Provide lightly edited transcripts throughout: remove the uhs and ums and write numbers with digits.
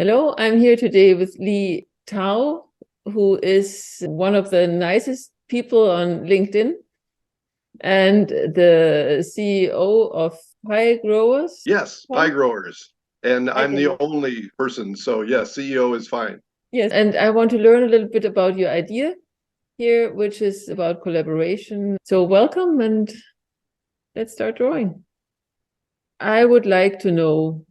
Hello, I'm here today with Lee Towe, who is one of the nicest people on LinkedIn and the CEO of Pie Growers. Yes, pie growers. And Pie I'm the Growers. only person. So, yes, CEO is fine. Yes, and I want to learn a little bit about your idea here, which is about collaboration. So welcome and let's start drawing. I would like to know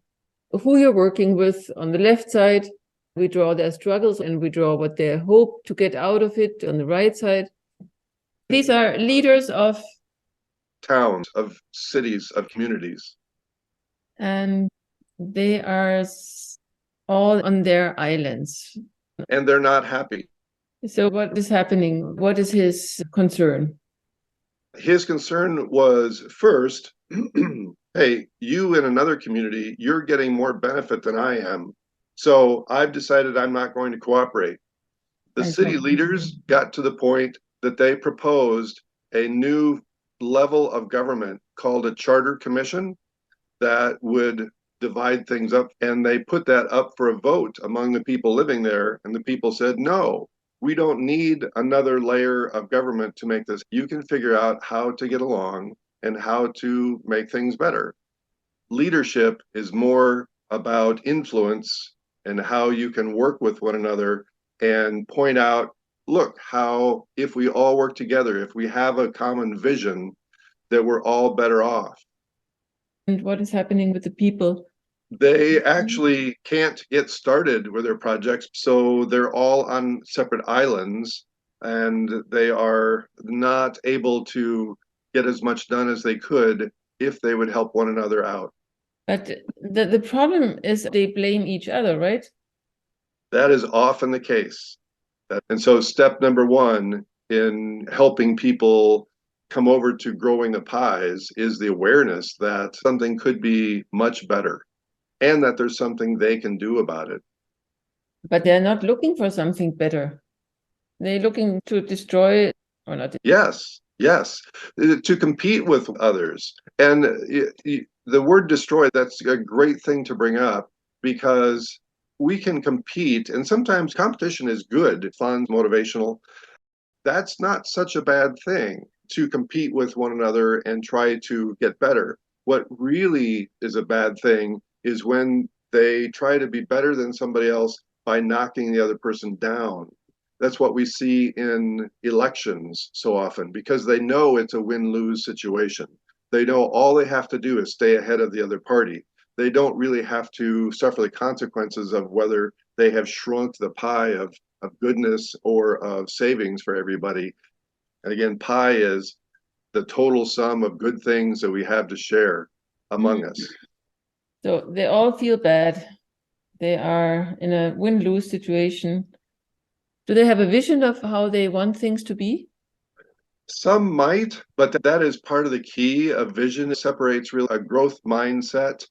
who you're working with. On the left side, we draw their struggles and we draw what they hope to get out of it on the right side. These are leaders of, Towns, of cities, of communities. and they are all on their islands. And they're not happy. So what is happening? What is his concern? His concern was first, hey, you in another community, you're getting more benefit than I am. So I've decided I'm not going to cooperate. The I city thought, leaders got to the point that they proposed a new level of government called a charter commission that would divide things up. And they put that up for a vote among the people living there. And the people said, no, we don't need another layer of government to make this. You can figure out how to get along and how to make things better. Leadership is more about influence and how you can work with one another and point out, look, how if we all work together, if we have a common vision, that we're all better off. and what is happening with the people? They actually can't get started with their projects, so they're all on separate islands and they are not able to get as much done as they could if they would help one another out. But the problem is they blame each other, right? That is often the case. And so, step number one in helping people come over to growing the pies is the awareness that something could be much better and that there's something they can do about it. But they're not looking for something better. They're looking to destroy or not. Yes, yes, to compete with others. And the word destroy, that's a great thing to bring up because we can compete, and sometimes competition is good, fun, motivational. That's not such a bad thing to compete with one another and try to get better. What really is a bad thing is when they try to be better than somebody else by knocking the other person down. That's what we see in elections so often because they know it's a win-lose situation. They know all they have to do is stay ahead of the other party. They don't really have to suffer the consequences of whether they have shrunk the pie of goodness or of savings for everybody. And again, pie is the total sum of good things that we have to share among us. So they all feel bad. They are in a win-lose situation. Do they have a vision of how they want things to be? Some might, but that is part of the key of vision. It separates really a growth mindset.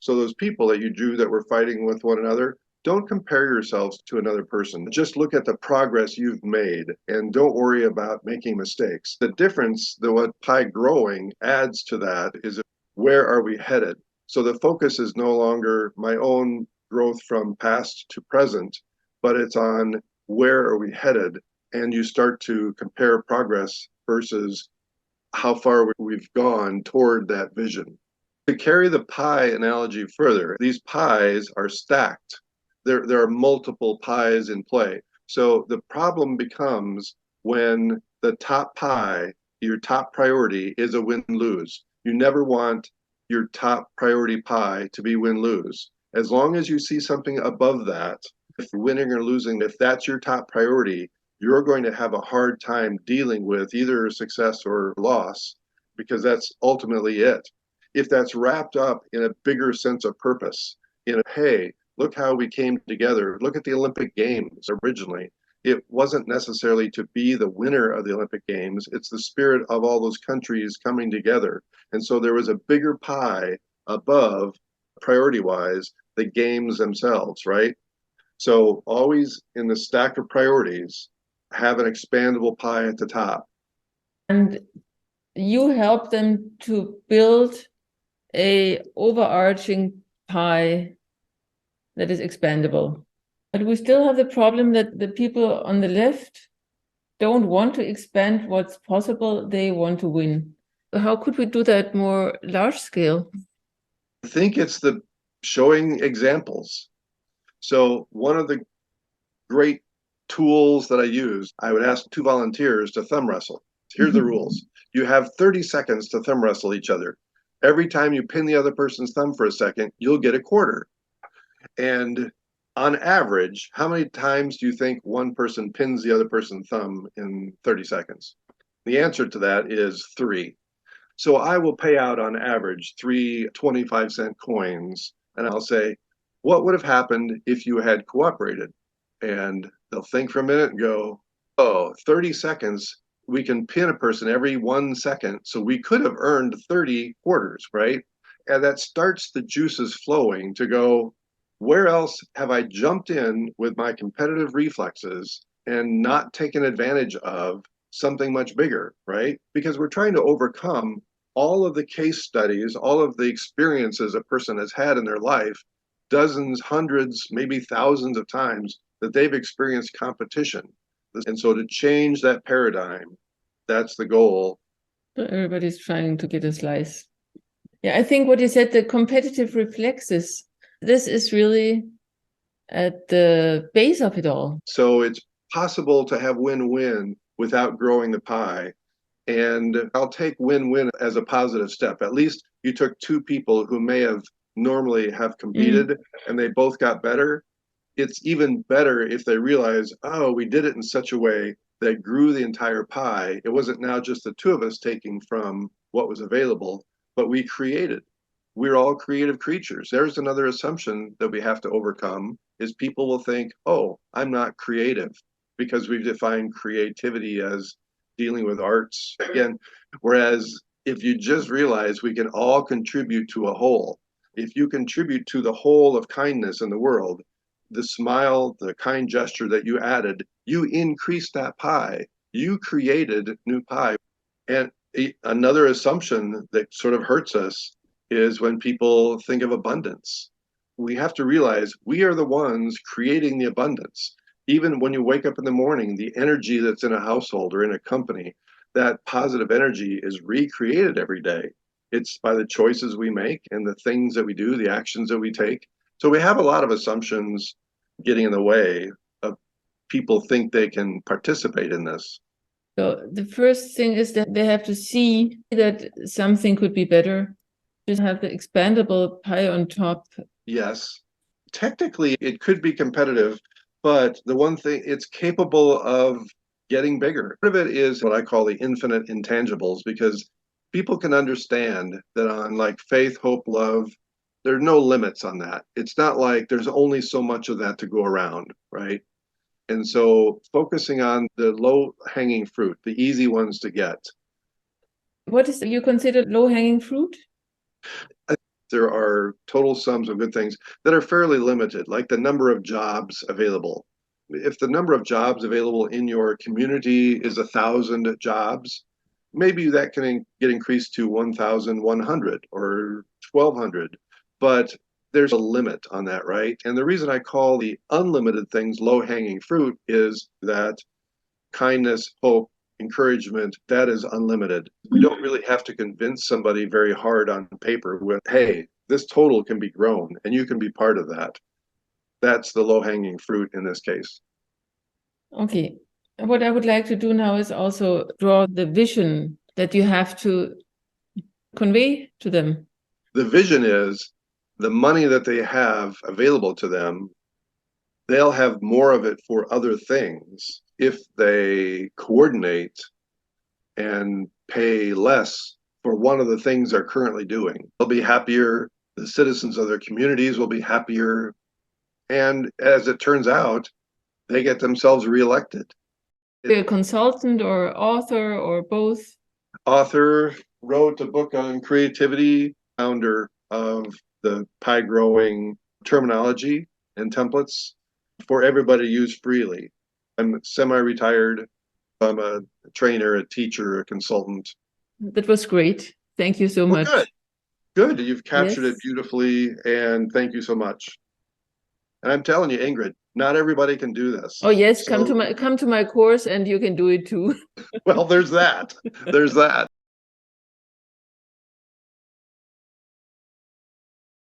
So those people that you drew that were fighting with one another, don't compare yourselves to another person. Just look at the progress you've made and don't worry about making mistakes. The difference that what pie growing adds to that is where are we headed? So the focus is no longer my own growth from past to present, but it's on where are we headed? And you start to compare progress versus how far we've gone toward that vision. To carry the pie analogy further, these pies are stacked. There are multiple pies in play. So the problem becomes when the top pie, your top priority, is a win-lose. You never want your top priority pie to be win-lose. As long as you see something above that, if winning or losing, if that's your top priority, you're going to have a hard time dealing with either success or loss because that's ultimately it. If that's wrapped up in a bigger sense of purpose, in a, hey, look how we came together. Look at the Olympic Games originally. It wasn't necessarily to be the winner of the Olympic Games. It's the spirit of all those countries coming together. And so there was a bigger pie above, priority-wise, the games themselves, right? So always in the stack of priorities, have an expandable pie at the top. And you help them to build a overarching pie that is expandable. But we still have the problem that the people on the left don't want to expand what's possible. They want to win. How could we do that more large scale? I think it's the showing examples. So one of the great tools that I use, I would ask 2 volunteers to thumb wrestle. Here's the rules. You have 30 seconds to thumb wrestle each other. Every time you pin the other person's thumb for a second, you'll get a quarter. And on average, how many times do you think one person pins the other person's thumb in 30 seconds? The answer to that is 3. So I will pay out on average 3 25-cent coins, and I'll say, what would have happened if you had cooperated? And they'll think for a minute and go, oh, 30 seconds, we can pin a person every 1 second. So we could have earned 30 quarters, right? And that starts the juices flowing to go, where else have I jumped in with my competitive reflexes and not taken advantage of something much bigger, right? Because we're trying to overcome all of the case studies, all of the experiences a person has had in their life, dozens, hundreds, maybe thousands of times that they've experienced competition. And so to change that paradigm, that's the goal. So everybody's trying to get a slice. Yeah, I think what you said, the competitive reflexes, this is really at the base of it all. So it's possible to have win-win without growing the pie. And I'll take win-win as a positive step. At least you took 2 people who may have normally have competed and they both got better. It's even better if they realize, oh, we did it in such a way that grew the entire pie. It wasn't now just the 2 of us taking from what was available, but we created. We're all creative creatures. There's another assumption that we have to overcome is people will think, oh, I'm not creative because we've defined creativity as dealing with arts again. Whereas if you just realize we can all contribute to a whole, if you contribute to the whole of kindness in the world, the smile, the kind gesture that you added, you increased that pie. You created new pie. And another assumption that sort of hurts us is when people think of abundance. We have to realize we are the ones creating the abundance. Even when you wake up in the morning, the energy that's in a household or in a company, that positive energy is recreated every day. It's by the choices we make and the things that we do, the actions that we take. So we have a lot of assumptions getting in the way of people think they can participate in this. So the first thing is that they have to see that something could be better. Just have the expandable pie on top. Yes, technically it could be competitive, but the one thing, it's capable of getting bigger. Part of it is what I call the infinite intangibles, because people can understand that on like faith, hope, love, there are no limits on that. It's not like there's only so much of that to go around, right? And so focusing on the low-hanging fruit, the easy ones to get. What is you consider low-hanging fruit? There are total sums of good things that are fairly limited, like the number of jobs available. If the number of jobs available in your community is 1,000 jobs, maybe that can get increased to 1,100 or 1,200. But there's a limit on that, right? And the reason I call the unlimited things low-hanging fruit is that kindness, hope, encouragement, that is unlimited. We don't really have to convince somebody very hard on paper with, hey, this total can be grown and you can be part of that. That's the low-hanging fruit in this case. Okay. What I would like to do now is also draw the vision that you have to convey to them. The vision is the money that they have available to them, they'll have more of it for other things if they coordinate and pay less for one of the things they're currently doing. They'll be happier. The citizens of their communities will be happier. And as it turns out, they get themselves reelected. A consultant or author or both? Author, wrote a book on creativity, founder of the pie growing terminology and templates for everybody to use freely. I'm semi-retired. I'm a trainer, a teacher, a consultant. That was great. Thank you so much. Good. Good. You've captured Yes. it beautifully, and thank you so much. And I'm telling you, Ingrid, not everybody can do this. Oh yes, come to my course and you can do it too. Well, there's that. There's that.